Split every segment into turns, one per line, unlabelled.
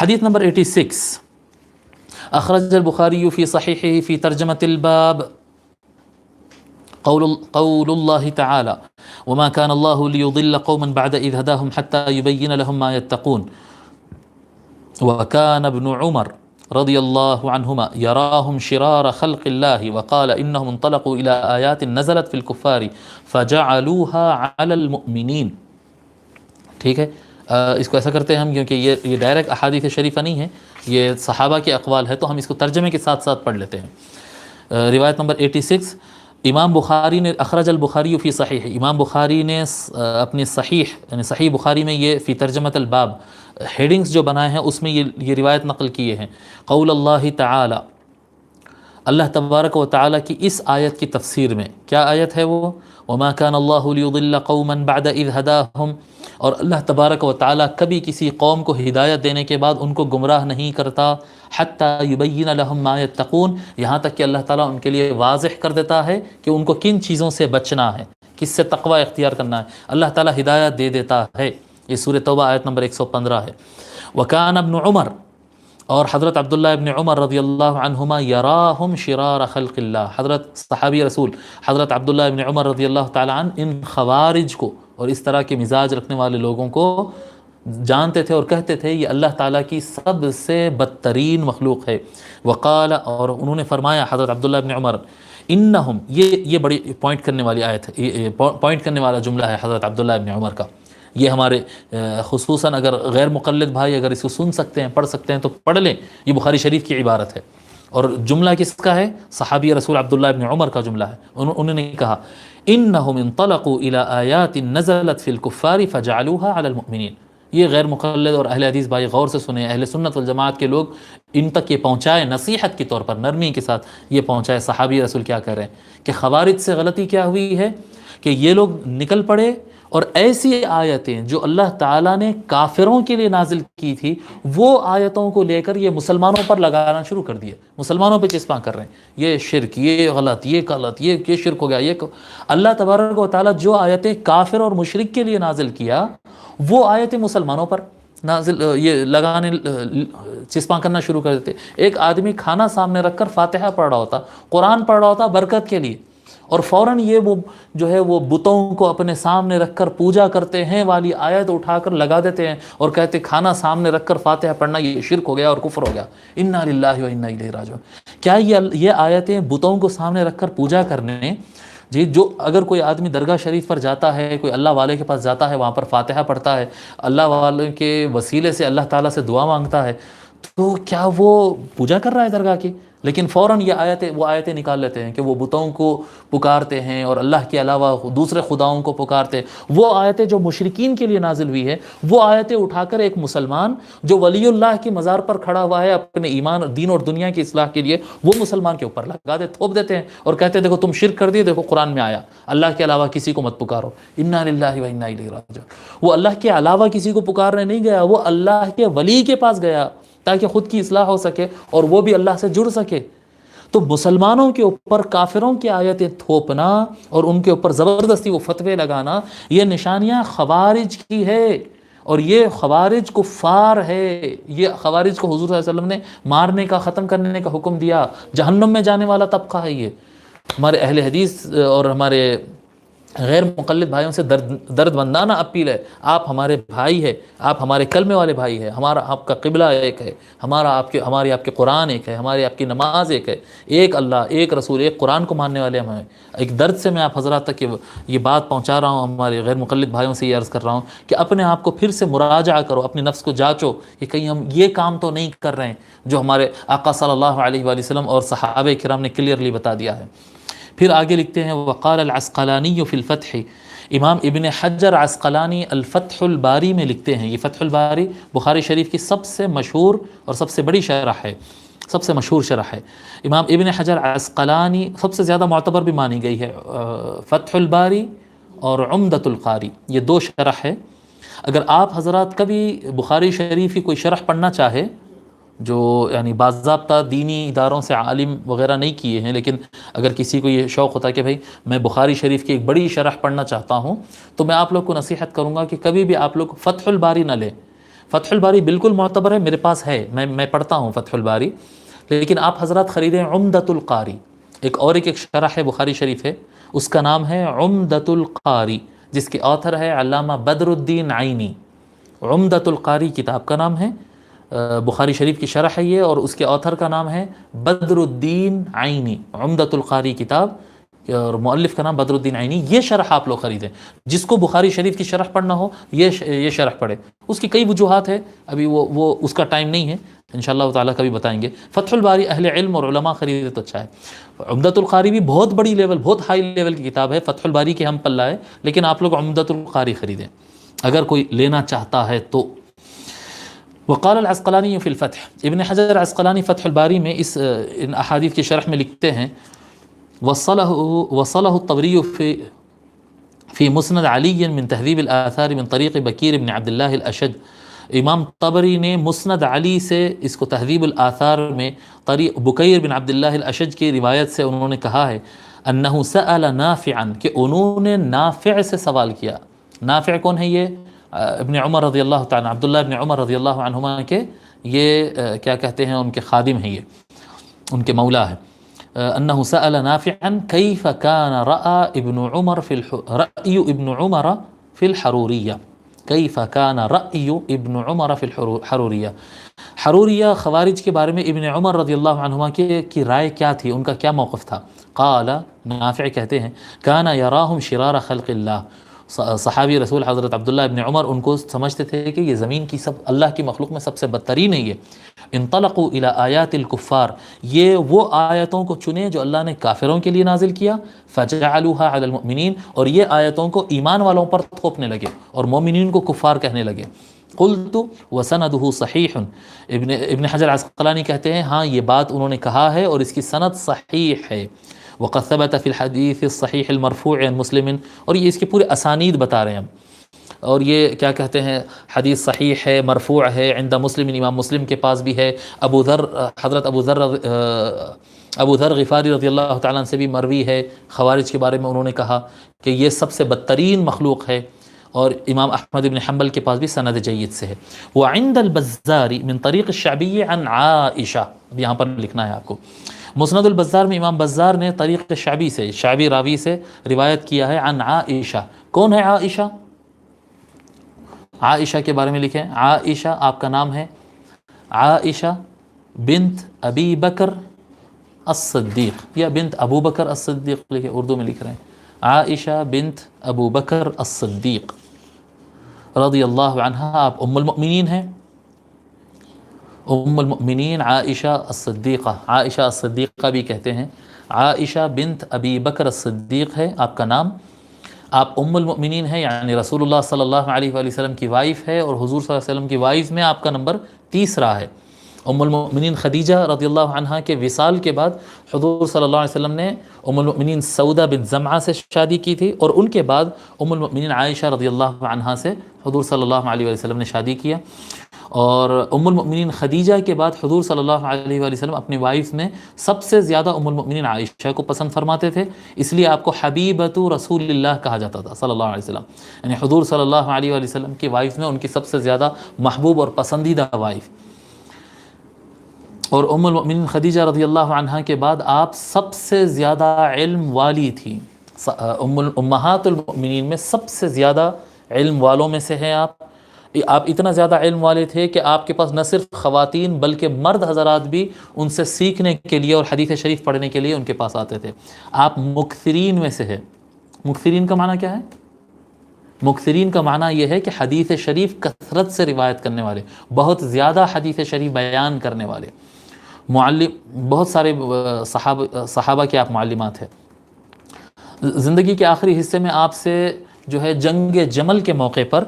حدیث نمبر 86، اخرج البخاری فی صحیحہ فی ترجمۃ الباب قول اللہ تعالی وما كان اللہ لیضل قوما بعد اذ هداهم حتى يبین لهم ما يتقون وكان ابن عمر رضی اللہ عنہما یراہم شرار خلق اللہ وقال انہم انطلقوا الى آیات نزلت فی الکفار فجعلوها علی المؤمنین. ٹھیک ہے، اس کو ایسا کرتے ہیں ہم، کیونکہ یہ ڈائریکٹ احادیث شریفہ نہیں ہے، یہ صحابہ کے اقوال ہے، تو ہم اس کو ترجمے کے ساتھ ساتھ پڑھ لیتے ہیں. روایت نمبر 86، امام بخاری نے اخرج البخاری فی صحیح، امام بخاری نے اپنی صحیح یعنی صحیح بخاری میں یہ فی ترجمۃ الباب ہیڈنگز جو بنائے ہیں اس میں یہ روایت نقل کیے ہیں. قول اللہ تعالی، اللہ تبارک و تعالی کی اس آیت کی تفسیر میں، کیا آیت ہے وہ؟ وما كان الله ليضل قوما بعد اذ هداهم، اور اللہ تبارک و تعالی کبھی کسی قوم کو ہدایت دینے کے بعد ان کو گمراہ نہیں کرتا، حتی یبین لهم ما یتقون، یہاں تک کہ اللہ تعالیٰ ان کے لیے واضح کر دیتا ہے کہ ان کو کن چیزوں سے بچنا ہے، کس سے تقوی اختیار کرنا ہے. اللہ تعالیٰ ہدایت دے دیتا ہے. یہ سورہ توبہ آیت نمبر 115 ہے. وکان ابن عمر، اور حضرت عبداللہ ابن عمر رضی اللہ عنہما یراہم شرار خلق اللہ، حضرت صحابی رسول حضرت عبداللہ ابن عمر رضی اللہ تعالی عنہ ان خوارج کو اور اس طرح کے مزاج رکھنے والے لوگوں کو جانتے تھے اور کہتے تھے یہ اللہ تعالیٰ کی سب سے بدترین مخلوق ہے. وقال، اور انہوں نے فرمایا حضرت عبداللہ ابن عمر، انہم، یہ بڑی پوائنٹ کرنے والی آیت ہے، پوائنٹ کرنے والا جملہ ہے حضرت عبداللہ ابن عمر کا. یہ ہمارے خصوصاً اگر غیر مقلد بھائی اگر اس کو سن سکتے ہیں پڑھ سکتے ہیں تو پڑھ لیں. یہ بخاری شریف کی عبارت ہے اور جملہ کس کا ہے؟ صحابی رسول عبداللہ ابن عمر کا جملہ ہے. انہوں نے کہا انہم انطلقوا الى آیات نزلت فی الکفار فجعلوها علی المؤمنین. یہ غیر مقلد اور اہل حدیث بھائی غور سے سنیں، اہل سنت والجماعت کے لوگ ان تک یہ پہنچائے نصیحت کے طور پر، نرمی کے ساتھ یہ پہنچائے صحابی رسول کیا کہہ رہے ہیں کہ خوارج سے غلطی کیا ہوئی ہے کہ یہ لوگ نکل پڑے اور ایسی آیتیں جو اللہ تعالیٰ نے کافروں کے لیے نازل کی تھی وہ آیتوں کو لے کر یہ مسلمانوں پر لگانا شروع کر دیا، مسلمانوں پہ چسپاں کر رہے ہیں، یہ شرک، یہ غلط، یہ شرک ہو گیا. اللہ تبارک و تعالیٰ جو آیتیں کافر اور مشرک کے لیے نازل کیا وہ آیتیں مسلمانوں پر نازل یہ لگانے چسپاں کرنا شروع کر دیتے. ایک آدمی کھانا سامنے رکھ کر فاتحہ پڑھ رہا ہوتا، قرآن پڑھ رہا ہوتا برکت کے لیے، اور فوراً یہ وہ بتوں کو اپنے سامنے رکھ کر پوجا کرتے ہیں والی آیت اٹھا کر لگا دیتے ہیں اور کہتے کھانا سامنے رکھ کر فاتحہ پڑھنا یہ شرک ہو گیا اور کفر ہو گیا. انا للہ و انا الیہ راجعون. کیا یہ آیتیں بتوں کو سامنے رکھ کر پوجا کرنے، جی جو اگر کوئی آدمی درگاہ شریف پر جاتا ہے، کوئی اللہ والے کے پاس جاتا ہے، وہاں پر فاتحہ پڑھتا ہے، اللہ والے کے وسیلے سے اللہ تعالیٰ سے دعا مانگتا ہے، تو کیا وہ پوجا کر رہا ہے درگاہ کی؟ لیکن فوراً وہ آیتیں نکال لیتے ہیں کہ وہ بتوں کو پکارتے ہیں اور اللہ کے علاوہ دوسرے خداؤں کو پکارتے ہیں. وہ آیتیں جو مشرکین کے لیے نازل ہوئی ہے وہ آیتیں اٹھا کر ایک مسلمان جو ولی اللہ کی مزار پر کھڑا ہوا ہے اپنے ایمان، دین اور دنیا کی اصلاح کے لیے، وہ مسلمان کے اوپر لگا دے، تھوپ دیتے ہیں اور کہتے ہیں دیکھو تم شرک کر دیے، دیکھو قرآن میں آیا اللہ کے علاوہ کسی کو مت پکارو. انا للہ و انا الیہ راجعون. وہ اللہ کے علاوہ کسی کو پکارنے نہیں گیا، وہ اللہ کے ولی کے پاس گیا تاکہ خود کی اصلاح ہو سکے اور وہ بھی اللہ سے جڑ سکے. تو مسلمانوں کے اوپر کافروں کی آیتیں تھوپنا اور ان کے اوپر زبردستی وہ فتوے لگانا، یہ نشانیاں خوارج کی ہے اور یہ خوارج کفار ہے. یہ خوارج کو حضور صلی اللہ علیہ وسلم نے مارنے کا، ختم کرنے کا حکم دیا. جہنم میں جانے والا طبقہ ہے یہ. ہمارے اہل حدیث اور ہمارے غیر مقلد بھائیوں سے درد مندانہ اپیل ہے، آپ ہمارے بھائی ہے، آپ ہمارے کلمے والے بھائی ہے، ہمارا آپ کا قبلہ ایک ہے، ہماری آپ کے قرآن ایک ہے، ہماری آپ کی نماز ایک ہے، ایک اللہ، ایک رسول، ایک قرآن کو ماننے والے ہم ہیں. ایک درد سے میں آپ حضرات تک یہ بات پہنچا رہا ہوں، ہمارے غیر مقلد بھائیوں سے یہ عرض کر رہا ہوں کہ اپنے آپ کو پھر سے مراجعہ کرو، اپنے نفس کو جانچو کہ کہیں ہم یہ کام تو نہیں کر رہے ہیں جو ہمارے آقا صلی اللہ علیہ وآلہ وسلم اور صحابہ کرام نے کلیئرلی بتا دیا ہے. پھر آگے لکھتے ہیں وقال العسقلانی فی الفتح، امام ابن حجر عسقلانی الفتح الباری میں لکھتے ہیں، یہ فتح الباری بخاری شریف کی سب سے مشہور اور سب سے بڑی شرح ہے، سب سے مشہور شرح ہے. امام ابن حجر عسقلانی سب سے زیادہ معتبر بھی مانی گئی ہے. فتح الباری اور عمدۃ القاری یہ دو شرح ہے. اگر آپ حضرات کبھی بخاری شریف کی کوئی شرح پڑھنا چاہے، جو یعنی باضابطہ دینی اداروں سے عالم وغیرہ نہیں کیے ہیں، لیکن اگر کسی کو یہ شوق ہوتا ہے کہ بھائی میں بخاری شریف کی ایک بڑی شرح پڑھنا چاہتا ہوں، تو میں آپ لوگ کو نصیحت کروں گا کہ کبھی بھی آپ لوگ فتح الباری نہ لیں، فتح الباری بالکل معتبر ہے، میرے پاس ہے، میں پڑھتا ہوں فتح الباری، لیکن آپ حضرات خریدیں عمدۃ القاری، ایک شرح ہے بخاری شریف ہے، اس کا نام ہے عمدۃ القاری، جس کے آتھر ہے علامہ بدر الدین عینی۔ عمدۃ القاری کتاب کا نام ہے، بخاری شریف کی شرح ہے یہ، اور اس کے آتھر کا نام ہے بدر الدین عینی، عمدۃ القاری کتاب، اور مؤلف کا نام بدر الدین عینی۔ یہ شرح آپ لوگ خریدیں، جس کو بخاری شریف کی شرح پڑھنا ہو یہ شرح پڑھے، اس کی کئی وجوہات ہے، ابھی وہ اس کا ٹائم نہیں ہے، انشاءاللہ تعالیٰ کبھی بتائیں گے۔ فتح الباری اہل علم اور علماء خریدے تو اچھا ہے۔ عمدۃ القاری بھی بہت بڑی لیول، بہت ہائی لیول کی کتاب ہے، فتح الباری کے ہم پلہ ہے، لیکن آپ لوگ عمدۃ القاری خریدیں اگر کوئی لینا چاہتا ہے تو۔ وقال العسقلانی فی الفتح، ابن حجر عسقلانی فتح الباری میں ان احادیث کی شرح میں لکھتے ہیں، وصله الطبری فی مسند علی من تہذیب الآثار من طریق بکیر بن عبد اللہ الاشج، امام طبری نے مسند علی سے اس کو تہذیب الآثار میں طریق بکیر بن عبد اللہ الاشج کی روایت سے انہوں نے کہا ہے انہ سأل نافعا، کہ انہوں نے نافع سے سوال کیا۔ نافع کون ہے؟ یہ ابن عمر رضی اللہ تعالیٰ، عبداللہ ابن عمر رضی اللہ عنہما کے یہ کیا کہتے ہیں، ان کے خادم ہیں، یہ ان کے مولا ہے۔ انہ سأل نافعا کیف کان رأی ابن عمر فی الحروریہ، کیف کان رأی ابن عمر فی الحروریہ، حروریہ خوارج کے بارے میں ابن عمر رضی اللہ عنہما کی رائے کیا تھی، ان کا کیا موقف تھا؟ قال، نافع کہتے ہیں، کان یراہم شرار خلق اللہ، صحابی رسول حضرت عبداللہ ابن عمر ان کو سمجھتے تھے کہ یہ زمین کی اللہ کی مخلوق میں سب سے بدترین ہے یہ۔ انطلقوا الى آیات الکفار، یہ وہ آیتوں کو چنے جو اللہ نے کافروں کے لیے نازل کیا، فجعلوها علی المؤمنین، اور یہ آیتوں کو ایمان والوں پر تھوپنے لگے اور مومنین کو کفار کہنے لگے۔ قلت وسندہ صحیح، ابن حجر عسقلانی کہتے ہیں ہاں یہ بات انہوں نے کہا ہے اور اس کی سند صحیح ہے۔ وقد ثبت فی الحدیث الصحیح المرفوع عن مسلم، اور یہ اس کے پورے اسانید بتا رہے ہیں ہم، اور یہ کیا کہتے ہیں حدیث صحیح ہے، مرفوع ہے، عند مسلم، امام مسلم کے پاس بھی ہے، حضرت ابو ذر غفاری رضی اللہ تعالیٰ عنہ سے بھی مروی ہے، خوارج کے بارے میں انہوں نے کہا کہ یہ سب سے بدترین مخلوق ہے، اور امام احمد بن حنبل کے پاس بھی سند جید سے ہے۔ وعند البزار من طریق الشعبی عن عائشہ، یہاں پر لکھنا ہے آپ کو، مسند البزار میں امام بزار نے طریق شعبی سے، شعبی راوی سے روایت کیا ہے، عن عائشہ۔ کون ہے عائشہ؟ عائشہ کے بارے میں لکھیں، عائشہ آپ کا نام ہے عائشہ بنت ابی بکر الصدیق، یا بنت ابو بکر الصدیق لکھیں، اردو میں لکھ رہے ہیں، عائشہ بنت ابو بکر الصدیق رضی اللہ عنہا، آپ ام المؤمنین ہیں، ام المؤمنین عائشہ الصدیقہ، عائشہ الصدیقہ بھی کہتے ہیں، عائشہ بنت ابی بکر الصدیق ہے آپ کا نام، آپ ام المؤمنین ہیں، یعنی رسول اللہ صلی اللہ علیہ وآلہ وسلم کی وائف ہے، اور حضور صلی اللہ علیہ وسلم کی وائف میں آپ کا نمبر تیسرا ہے۔ ام المؤمنین خدیجہ رضی اللہ عنہا کے وصال کے بعد حضور صلی اللہ علیہ وسلم نے ام المؤمنین سودہ بن زمعہ سے شادی کی تھی، اور ان کے بعد ام المؤمنین عائشہ رضی اللہ عنہا سے حضور صلی اللہ علیہ وسلم نے شادی کیا، اور ام المؤمنین خدیجہ کے بعد حضور صلی اللہ علیہ وآلہ وسلم اپنی وائف میں سب سے زیادہ ام المؤمنین عائشہ کو پسند فرماتے تھے، اس لیے آپ کو حبیبۃ رسول اللہ کہا جاتا تھا صلی اللہ علیہ وسلم، یعنی حضور صلی اللہ علیہ وآلہ وسلم کی وائف میں ان کی سب سے زیادہ محبوب اور پسندیدہ وائف۔ اور ام المؤمنین خدیجہ رضی اللہ عنہا کے بعد آپ سب سے زیادہ علم والی تھی، امہات المؤمنین میں سب سے زیادہ علم والوں میں سے ہیں آپ اتنا زیادہ علم والے تھے کہ آپ کے پاس نہ صرف خواتین بلکہ مرد حضرات بھی ان سے سیکھنے کے لیے اور حدیث شریف پڑھنے کے لیے ان کے پاس آتے تھے۔ آپ مکثرین میں سے ہے۔ مکثرین کا معنی کیا ہے؟ مکثرین کا معنی یہ ہے کہ حدیث شریف کثرت سے روایت کرنے والے، بہت زیادہ حدیث شریف بیان کرنے والے، معلم، بہت سارے صحابہ کے آپ معلمات ہیں۔ زندگی کے آخری حصے میں آپ سے جو ہے جنگ جمل کے موقع پر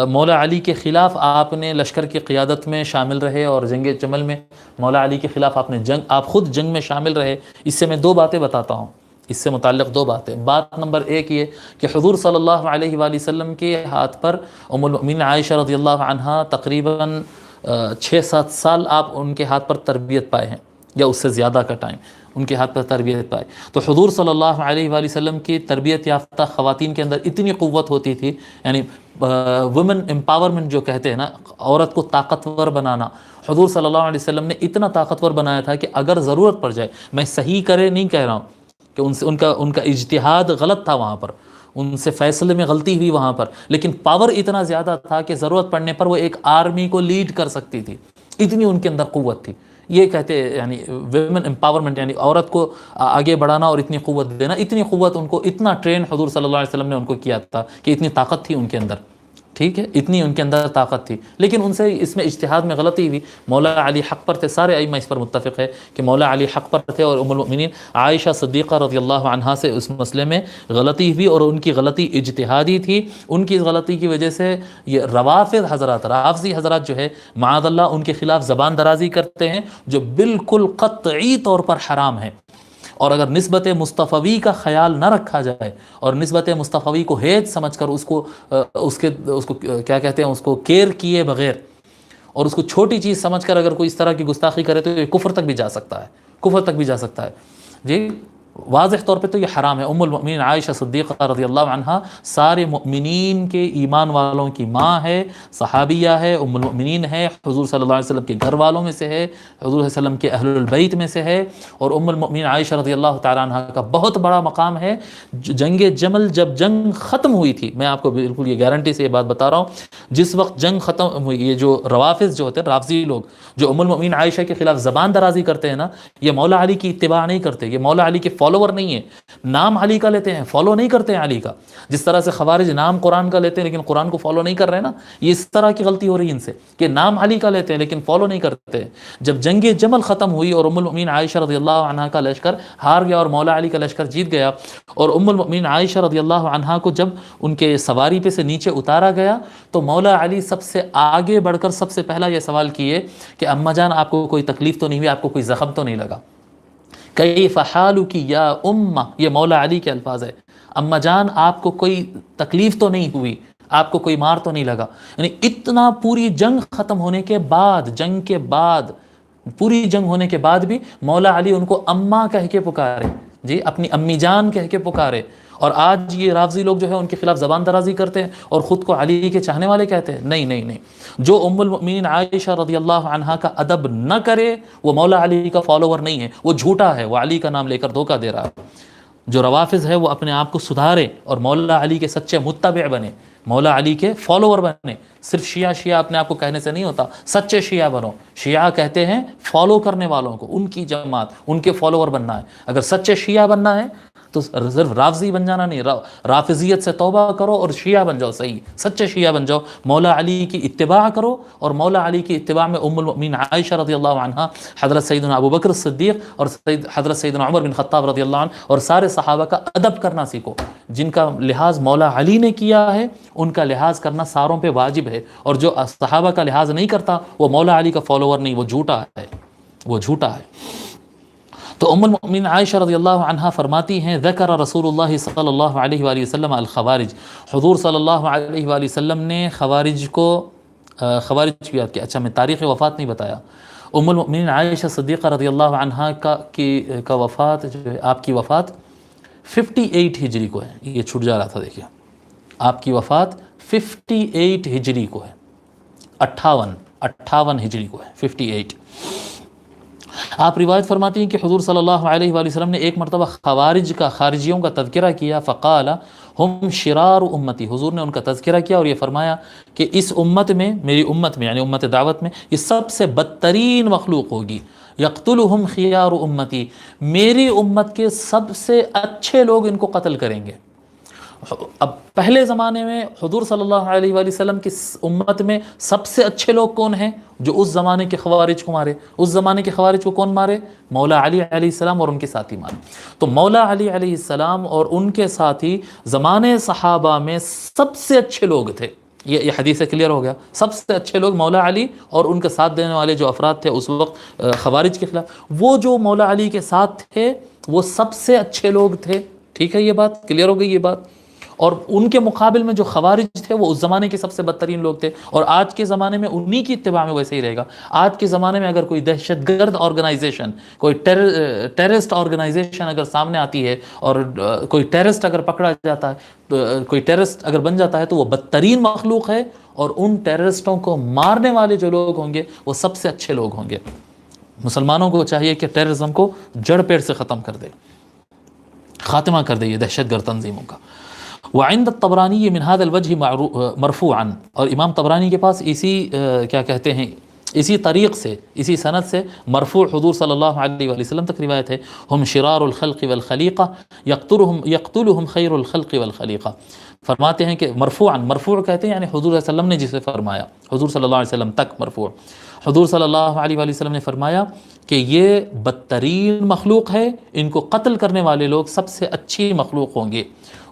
مولا علی کے خلاف آپ نے لشکر کی قیادت میں شامل رہے، اور جنگ جمل میں مولا علی کے خلاف آپ خود جنگ میں شامل رہے۔ اس سے میں دو باتیں بتاتا ہوں، اس سے متعلق دو باتیں۔ بات نمبر ایک یہ کہ حضور صلی اللہ علیہ وآلہ وسلم کے ہاتھ پر ام المؤمنین عائشہ رضی اللہ عنہا تقریباً 6-7 سال آپ ان کے ہاتھ پر تربیت پائے ہیں، یا اس سے زیادہ کا ٹائم۔ ان کے ہاتھ پر تربیت پائی. تو حضور صلی اللہ علیہ وآلہ وسلم کی تربیت یافتہ خواتین کے اندر اتنی قوت ہوتی تھی، یعنی وومن امپاورمنٹ جو کہتے ہیں نا، عورت کو طاقتور بنانا، حضور صلی اللہ علیہ وسلم نے اتنا طاقتور بنایا تھا کہ اگر ضرورت پڑ جائے، میں صحیح کرے نہیں کہہ رہا ہوں کہ ان کا اجتہاد غلط تھا وہاں پر، ان سے فیصلے میں غلطی ہوئی وہاں پر، لیکن پاور اتنا زیادہ تھا کہ ضرورت پڑنے پر وہ ایک آرمی کو لیڈ کر سکتی تھی، اتنی ان کے اندر قوت تھی. یہ کہتے ہیں یعنی ویمن امپاورمنٹ، یعنی عورت کو آگے بڑھانا اور اتنی قوت دینا. اتنی قوت ان کو، اتنا ٹرین حضور صلی اللہ علیہ وسلم نے ان کو کیا تھا کہ اتنی طاقت تھی ان کے اندر. ٹھیک ہے، اتنی ان کے اندر طاقت تھی، لیکن ان سے اس میں اجتہاد میں غلطی ہوئی. مولا علی حق پر تھے، سارے ائمہ اس پر متفق ہے کہ مولا علی حق پر تھے، اور ام المؤمنین عائشہ صدیقہ رضی اللہ عنہا سے اس مسئلے میں غلطی ہوئی، اور ان کی غلطی اجتہادی تھی. ان کی غلطی کی وجہ سے یہ روافض حضرات، رافضی حضرات جو ہے معاذ اللہ، ان کے خلاف زبان درازی کرتے ہیں، جو بالکل قطعی طور پر حرام ہے. اور اگر نسبت مصطفی کا خیال نہ رکھا جائے اور نسبت مصطفی کو ہیج سمجھ کر اس کو کیا کہتے ہیں، اس کو کیئر کیے بغیر اور اس کو چھوٹی چیز سمجھ کر اگر کوئی اس طرح کی گستاخی کرے تو یہ کفر تک بھی جا سکتا ہے، کفر تک بھی جا سکتا ہے. جی واضح طور پہ تو یہ حرام ہے. ام المؤمنین عائشہ صدیقہ رضی اللہ عنہا سارے مؤمنین کے ایمان والوں کی ماں ہے، صحابیہ ہے، ام المؤمنین ہے، حضور صلی اللہ علیہ وسلم کے گھر والوں میں سے ہے، حضور صلی اللہ علیہ وسلم کے اہل البیت میں سے ہے. اور ام المؤمنین عائشہ رضی اللہ تعالیٰ عنہا کا بہت بڑا مقام ہے. جنگ جمل جب جنگ ختم ہوئی تھی، میں آپ کو بالکل یہ گارنٹی سے یہ بات بتا رہا ہوں، جس وقت جنگ ختم ہوئی، یہ جو روافض جو ہوتے ہیں، رافضی لوگ جو ام المؤمنین عائشہ کے خلاف زبان درازی کرتے ہیں نا، یہ مولا علی کی اتباع نہیں کرتے، یہ مولا علی کے فالوور نہیں ہے. نام علی کا لیتے ہیں، فالو نہیں کرتے ہیں علی کا. جس طرح سے خوارج نام قرآن کا لیتے ہیں لیکن قرآن کو فالو نہیں کر رہے نا، یہ اس طرح کی غلطی ہو رہی ہے ان سے کہ نام علی کا لیتے ہیں لیکن فالو نہیں کرتے. جب جنگ جمل ختم ہوئی اور ام المؤمنین عائشہ رضی اللہ عنہا کا لشکر ہار گیا اور مولا علی کا لشکر جیت گیا، اور ام المؤمنین عائشہ رضی اللہ عنہا کو جب ان کے سواری پہ سے نیچے اتارا گیا تو مولا علی سب سے آگے بڑھ کر سب سے پہلا یہ سوال کیے کہ اماں جان آپ کو کوئی تکلیف تو نہیں ہوئی، آپ کو کوئی زخم تو نہیں لگا؟ کیف حالک یا امہ، یہ مولا علی کے الفاظ ہے. اماں جان آپ کو کوئی تکلیف تو نہیں ہوئی، آپ کو کوئی مار تو نہیں لگا؟ یعنی اتنا پوری جنگ ختم ہونے کے بعد، جنگ کے بعد، پوری جنگ ہونے کے بعد بھی مولا علی ان کو اماں کہہ کے پکارے، جی اپنی امی جان کہہ کے پکارے. اور آج یہ رافضی لوگ جو ہے ان کے خلاف زبان درازی کرتے ہیں اور خود کو علی کے چاہنے والے کہتے ہیں. نہیں نہیں نہیں، جو ام المؤمنین عائشہ رضی اللہ عنہا کا ادب نہ کرے وہ مولا علی کا فالوور نہیں ہے، وہ جھوٹا ہے، وہ علی کا نام لے کر دھوکہ دے رہا ہے. جو روافض ہے وہ اپنے آپ کو سدھارے اور مولا علی کے سچے متبع بنے، مولا علی کے فالوور بنے. صرف شیعہ اپنے آپ کو کہنے سے نہیں ہوتا، سچے شیعہ بنو. شیعہ کہتے ہیں فالو کرنے والوں کو، ان کی جماعت، ان کے فالوور بننا ہے. اگر سچے شیعہ بننا ہے تو صرف رافضی بن جانا نہیں، رافضیت سے توبہ کرو اور شیعہ بن جاؤ، صحیح سچے شیعہ بن جاؤ. مولا علی کی اتباع کرو، اور مولا علی کی اتباع میں ام المؤمنین عائشہ رضی اللہ عنہا، حضرت سیدنا ابو بکر الصدیق اور حضرت سیدنا عمر بن خطاب رضی اللہ عنہ اور سارے صحابہ کا ادب کرنا سیکھو. جن کا لحاظ مولا علی نے کیا ہے ان کا لحاظ کرنا ساروں پہ واجب ہے، اور جو صحابہ کا لحاظ نہیں کرتا وہ مولا علی کا فالوور نہیں، وہ جھوٹا ہے، وہ جھوٹا ہے. تو ام المؤمنین عائشہ رضی اللہ عنہا فرماتی ہیں ذکر رسول اللہ صلی اللہ علیہ وآلہ وسلم الخوارج، حضور صلی اللہ علیہ وآلہ وسلم نے خوارج کو خوارج کی یاد کیا. اچھا میں تاریخ وفات نہیں بتایا. ام المؤمنین عائشہ صدیقہ رضی اللہ عنہا کا وفات جو ہے، آپ کی وفات 58 ہجری کو ہے. یہ چھوٹ جا رہا تھا، دیکھیے آپ کی وفات 58 ہجری کو ہے، 58 ہجری کو ہے، 58. آپ روایت فرماتی ہیں کہ حضور صلی اللہ علیہ وآلہ وسلم نے ایک مرتبہ خارجیوں کا تذکرہ کیا، فقال ہم شرار امتی، حضور نے ان کا تذکرہ کیا اور یہ فرمایا کہ اس امت میں، میری امت میں یعنی امت دعوت میں، یہ سب سے بدترین مخلوق ہوگی. یقتلہم خیار امتی، میری امت کے سب سے اچھے لوگ ان کو قتل کریں گے. اب پہلے زمانے میں حضور صلی اللہ علیہ وآلہ وسلم کی امت میں سب سے اچھے لوگ کون ہیں جو اس زمانے کے خوارج کو مارے؟ اس زمانے کے خوارج کو کون مارے؟ مولا علی علیہ السلام اور ان کے ساتھی مارے. تو مولا علی علیہ السلام اور ان کے ساتھی زمانے صحابہ میں سب سے اچھے لوگ تھے. یہ حدیث سے کلیئر ہو گیا. سب سے اچھے لوگ مولا علی اور ان کے ساتھ دینے والے جو افراد تھے اس وقت خوارج کے خلاف، وہ جو مولا علی کے ساتھ تھے وہ سب سے اچھے لوگ تھے. ٹھیک ہے، یہ بات کلیئر ہو گئی یہ بات. اور ان کے مقابل میں جو خوارج تھے وہ اس زمانے کے سب سے بدترین لوگ تھے، اور آج کے زمانے میں انہی کی اتباع میں ویسے ہی رہے گا۔ آج کے زمانے میں اگر کوئی دہشت گرد آرگنائزیشن، کوئی ٹیررسٹ آرگنائزیشن اگر سامنے آتی ہے، اور کوئی ٹیررسٹ اگر پکڑا جاتا ہے، کوئی ٹیررسٹ اگر بن جاتا ہے، تو وہ بدترین مخلوق ہے، اور ان ٹیررسٹوں کو مارنے والے جو لوگ ہوں گے وہ سب سے اچھے لوگ ہوں گے۔ مسلمانوں کو چاہیے کہ ٹیررزم کو جڑ پیڑ سے ختم کر دے، خاتمہ کر دے یہ دہشت گرد تنظیموں کا۔ وعند الطبرانی من هذا الوجه مرفوعا، اور امام طبرانی کے پاس اسی کیا کہتے ہیں، اسی طریق سے، اسی سند سے مرفوع حضور صلی اللہ علیہ وآلہ وسلم تک روایت ہے، ہم شرار الخلق والخلیقہ یقتلہم خیر الخلق والخلیقہ، فرماتے ہیں کہ مرفوعا، مرفوع کہتے ہیں یعنی حضور صلی اللہ علیہ وسلم نے جسے فرمایا، حضور صلی اللہ علیہ وسلم تک مرفوع، حضور صلی اللہ علیہ وآلہ وسلم نے فرمایا کہ یہ بدترین مخلوق ہے، ان کو قتل کرنے والے لوگ سب سے اچھی مخلوق ہوں گے۔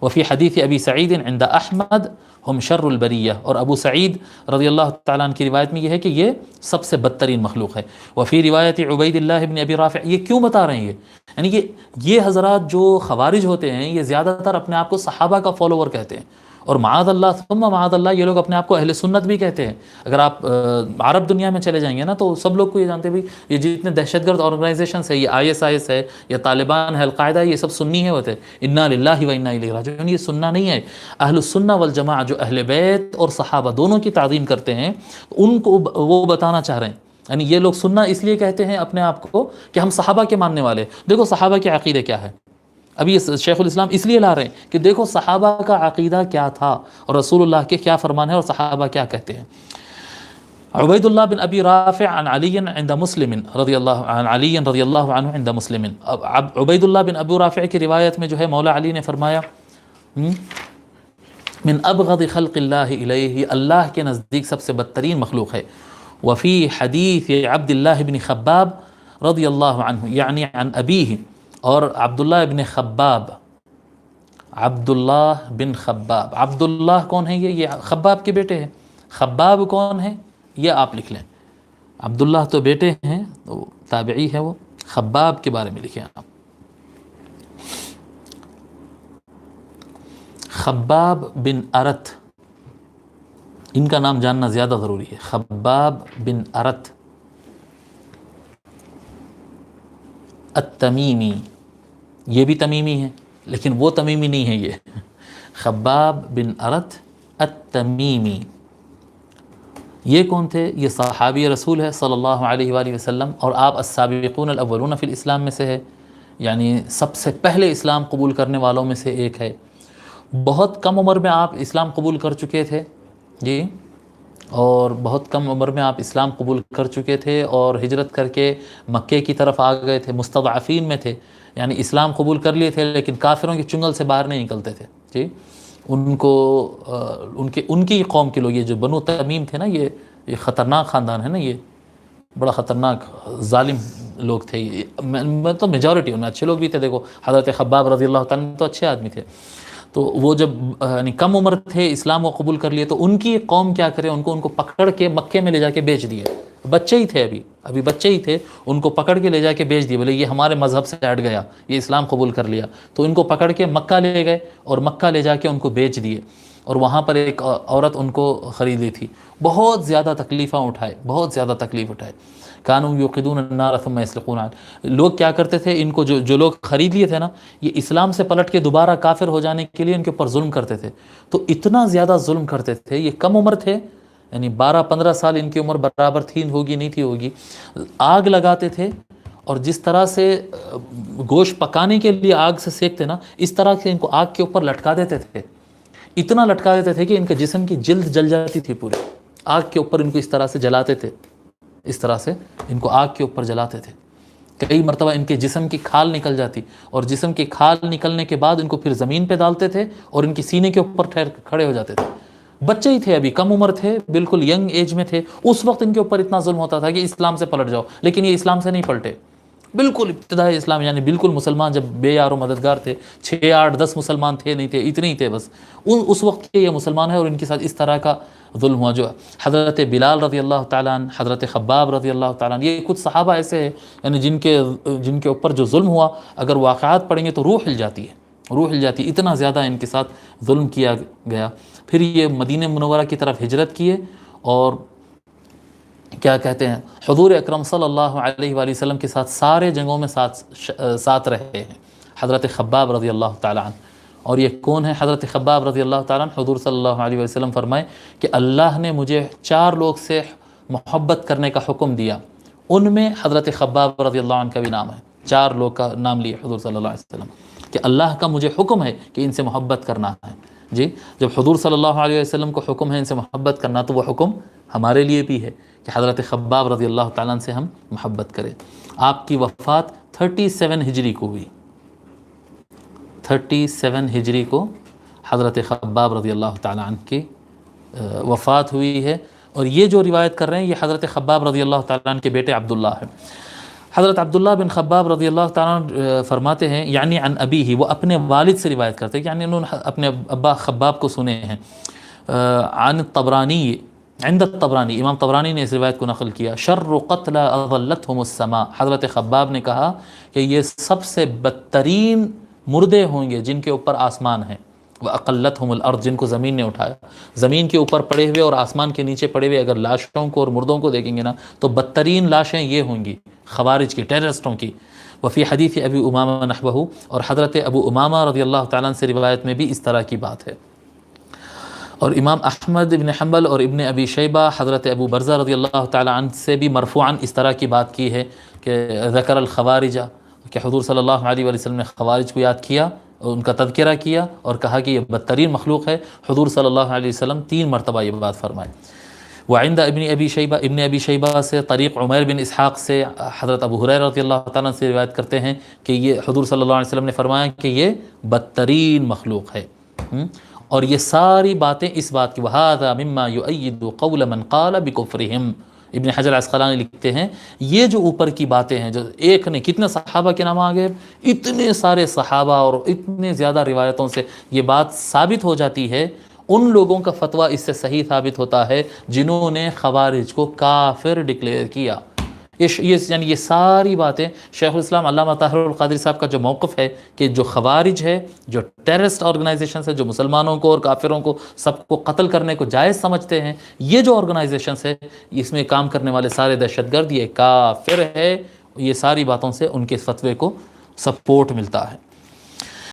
وفی حدیث ابی سعید عند احمد ہم شر البریہ، اور ابو سعید رضی اللہ تعالیٰ عنہ کی روایت میں یہ ہے کہ یہ سب سے بدترین مخلوق ہے۔ وفی روایت عبید اللہ بن ابی رافع، یہ کیوں بتا رہے ہیں یعنی کہ یہ حضرات جو خوارج ہوتے ہیں یہ زیادہ تر اپنے آپ کو صحابہ کا فالوور کہتے ہیں، اور معاذ اللہ ثم معاذ اللہ یہ لوگ اپنے آپ کو اہل سنت بھی کہتے ہیں۔ اگر آپ عرب دنیا میں چلے جائیں گے نا تو سب لوگ کو یہ جانتے ہیں بھی یہ جتنے دہشت گرد آرگنائزیشنس ہے، یہ ISIS ہے، یا طالبان ہے، القاعدہ ہے، یہ سب سنی ہے ہوتے ہیں۔ انا للہ و انا الیہ راجعون، یہ سننا نہیں ہے۔ اہل السنہ والجماعہ جو اہل بیت اور صحابہ دونوں کی تعظیم کرتے ہیں، ان کو وہ بتانا چاہ رہے ہیں، یعنی یہ لوگ سننا اس لیے کہتے ہیں اپنے آپ کو کہ ہم صحابہ کے ماننے والے۔ دیکھو صحابہ کے عقیدے کیا ہے، ابھی یہ شیخ الاسلام اس لیے لا رہے ہیں کہ دیکھو صحابہ کا عقیدہ کیا تھا، اور رسول اللہ کے کیا فرمان ہے، اور صحابہ کیا کہتے ہیں۔ عبید اللہ بن ابی رافع عن علی عند مسلم رضی اللہ عن علی رضی اللہ عنہ عند مسلم، عبید اللہ بن ابو رافع کی روایت میں جو ہے مولا علی نے فرمایا من ابغض خلق اللہ الیہ، اللہ کے نزدیک سب سے بدترین مخلوق ہے۔ وفی حدیث عبد اللہ بن خباب رضی اللہ عنہ یعنی عن ابیہ، اور عبداللہ ابن خباب، عبداللہ بن خباب، عبداللہ کون ہے؟ یہ خباب کے بیٹے ہیں۔ خباب کون ہے یہ آپ لکھ لیں، عبداللہ تو بیٹے ہیں، تو تابعی ہے وہ، خباب کے بارے میں لکھیں آپ۔ خباب بن ارت، ان کا نام جاننا زیادہ ضروری ہے۔ خباب بن ارت التمیمی، یہ بھی تمیمی ہے لیکن وہ تمیمی نہیں ہے، یہ خباب بن ارت التمیمی، یہ کون تھے؟ یہ صحابی رسول ہے صلی اللہ علیہ وآلہ وسلم، اور آپ السابقون الاولون فی الاسلام میں سے ہے، یعنی سب سے پہلے اسلام قبول کرنے والوں میں سے ایک ہے۔ بہت کم عمر میں آپ اسلام قبول کر چکے تھے جی، اور بہت کم عمر میں آپ اسلام قبول کر چکے تھے، اور ہجرت کر کے مکے کی طرف آ گئے تھے، مستضعفین میں تھے، یعنی اسلام قبول کر لیے تھے لیکن کافروں کی چنگل سے باہر نہیں نکلتے تھے جی۔ ان کو ان کی قوم کے لوگ، یہ جو بنو تمیم تھے نا، یہ خطرناک خاندان ہے نا، یہ بڑا خطرناک ظالم لوگ تھے، مطلب میجورٹی ان میں اچھے لوگ بھی تھے۔ دیکھو حضرت خباب رضی اللہ تعالیٰ تو اچھے آدمی تھے، تو وہ جب یعنی کم عمر تھے اسلام کو قبول کر لیے، تو ان کی قوم کیا کرے، ان کو پکڑ کے مکے میں لے جا کے بیچ دیے، بچے ہی تھے، ابھی بچے ہی تھے، ان کو پکڑ کے لے جا کے بیچ دیے، بولے یہ ہمارے مذہب سے ہٹ گیا، یہ اسلام قبول کر لیا، تو ان کو پکڑ کے مکہ لے گئے، اور مکہ لے جا کے ان کو بیچ دیے، اور وہاں پر ایک عورت ان کو خرید لی تھی۔ بہت زیادہ تکلیفیں اٹھائے، بہت زیادہ تکلیف اٹھائے۔ کانوا یوقدون النار ثم یسلقون، لوگ کیا کرتے تھے، ان کو جو لوگ خرید لیے تھے نا، یہ اسلام سے پلٹ کے دوبارہ کافر ہو جانے کے لیے ان کے اوپر ظلم کرتے تھے، تو اتنا زیادہ ظلم کرتے تھے، یہ کم عمر تھے، یعنی 12-15 سال ان کی عمر برابر تھی ہوگی نہیں تھی ہوگی، آگ لگاتے تھے، اور جس طرح سے گوشت پکانے کے لیے آگ سے سیکتے نا، اس طرح سے ان کو آگ کے اوپر لٹکا دیتے تھے، اتنا لٹکا دیتے تھے کہ ان کے جسم کی جلد جل جاتی تھی پوری، آگ کے اوپر ان کو اس طرح سے جلاتے تھے، اس طرح سے ان کو آگ کے اوپر جلاتے تھے، کئی مرتبہ ان کے جسم کی کھال نکل جاتی، اور جسم کی کھال نکلنے کے بعد ان کو پھر زمین پہ ڈالتے تھے، اور ان کی سینے کے اوپر کھڑے ہو جاتے تھے، بچے ہی تھے، ابھی کم عمر تھے، بالکل ینگ ایج میں تھے، اس وقت ان کے اوپر اتنا ظلم ہوتا تھا کہ اسلام سے پلٹ جاؤ، لیکن یہ اسلام سے نہیں پلٹے، بالکل ابتدائی اسلام، یعنی بالکل مسلمان جب بے یار و مددگار تھے، 6-8-10 مسلمان تھے نہیں تھے، اتنے ہی تھے بس، اس وقت کے یہ مسلمان ہیں، اور ان کے ساتھ اس طرح کا ظلم ہوا، جو حضرت بلال رضی اللہ تعالیٰ عنہ، حضرت خباب رضی اللہ تعالیٰ عنہ، یہ کچھ صحابہ ایسے ہیں یعنی جن کے اوپر جو ظلم ہوا، اگر واقعات پڑھیں گے تو روح ہل جاتی ہے، روح ہل جاتی، اتنا زیادہ ان کے ساتھ ظلم کیا گیا۔ پھر یہ مدینہ منورہ کی طرف ہجرت کیے اور کیا کہتے ہیں حضور اکرم صلی اللہ علیہ وآلہ وسلم کے ساتھ سارے جنگوں میں ساتھ رہے ہیں، حضرت خباب رضی اللہ تعالیٰ عنہ۔ اور یہ کون ہے حضرت خباب رضی اللہ تعالیٰ عنہ؟ حضور صلی اللہ علیہ وسلم فرمائے کہ اللہ نے مجھے 4 لوگ سے محبت کرنے کا حکم دیا، ان میں حضرت خباب رضی اللہ عنہ کا بھی نام ہے۔ 4 لوگ کا نام لیے حضور صلی اللہ علیہ وسلم کہ اللہ کا مجھے حکم ہے کہ ان سے محبت کرنا ہے۔ جی، جب حضور صلی اللہ علیہ وسلم کو حکم ہے ان سے محبت کرنا، تو وہ حکم ہمارے لیے بھی ہے کہ حضرت خباب رضی اللہ تعالیٰ عنہ سے ہم محبت کریں۔ آپ کی وفات 37 ہجری کو ہوئی، 37 ہجری کو حضرت خباب رضی اللہ تعالیٰ عنہ کی وفات ہوئی ہے۔ اور یہ جو روایت کر رہے ہیں یہ حضرت خباب رضی اللہ تعالیٰ عنہ کے بیٹے عبداللہ ہیں۔ حضرت عبداللہ بن خباب رضی اللہ تعالیٰ عنہ فرماتے ہیں، یعنی عن ابیہ، وہ اپنے والد سے روایت کرتے ہیں، یعنی انہوں نے اپنے ابا خباب کو سنے ہیں۔ عن الطبرانی، عند الطبرانی، امام طبرانی نے اس روایت کو نقل کیا، شر قتل اضلتهم السماء، حضرت خباب نے کہا کہ یہ سب سے بدترین مردے ہوں گے جن کے اوپر آسمان ہے، وَأَقَلَّتْهُمُ الْأَرْض، جن کو زمین نے اٹھایا۔ زمین کے اوپر پڑے ہوئے اور آسمان کے نیچے پڑے ہوئے اگر لاشوں کو اور مردوں کو دیکھیں گے نا تو بدترین لاشیں یہ ہوں گی خوارج کی، ٹیررسٹوں کی۔ وفی حدیث ابی امامہ نحوہ، اور حضرت ابو امامہ رضی اللہ تعالیٰ عنہ سے روایت میں بھی اس طرح کی بات ہے۔ اور امام احمد ابن حنبل اور ابن ابی شیبہ حضرت ابو برزہ رضی اللہ تعالیٰ عنہ سے بھی مرفوعاً اس طرح کی بات کی ہے کہ ذکر الخوارج، کہ حضور صلی اللہ علیہ وآلہ وسلم نے خوارج کو یاد کیا، ان کا تذکرہ کیا اور کہا کہ یہ بدترین مخلوق ہے۔ حضور صلی اللہ علیہ وسلم 3 مرتبہ یہ بات فرمائے۔ وعند ابن ابی شیبہ، ابن ابی شیبہ سے طریق عمیر بن اسحاق سے حضرت ابو ہریرہ رضی اللہ تعالیٰ سے روایت کرتے ہیں کہ یہ حضور صلی اللہ علیہ وسلم نے فرمایا کہ یہ بدترین مخلوق ہے۔ اور یہ ساری باتیں اس بات کی، وَهَذَا مِمَّا يُؤَيِّدُ قَوْلَ مَنْ قَالَ بِكُفْرِهِمْ، ابن حجر عسقلانی لکھتے ہیں یہ جو اوپر کی باتیں ہیں، جو ایک نے کتنے صحابہ کے نام آگے، اتنے سارے صحابہ اور اتنے زیادہ روایتوں سے یہ بات ثابت ہو جاتی ہے، ان لوگوں کا فتویٰ اس سے صحیح ثابت ہوتا ہے جنہوں نے خوارج کو کافر ڈکلیئر کیا۔ یعنی یہ ساری باتیں شیخ الاسلام علامہ طاہر القادری صاحب کا جو موقف ہے کہ جو خوارج ہے، جو ٹیررسٹ آرگنائزیشنز ہے، جو مسلمانوں کو اور کافروں کو سب کو قتل کرنے کو جائز سمجھتے ہیں، یہ جو آرگنائزیشنز ہے اس میں کام کرنے والے سارے دہشت گرد یہ کافر ہے، یہ ساری باتوں سے ان کے فتوے کو سپورٹ ملتا ہے۔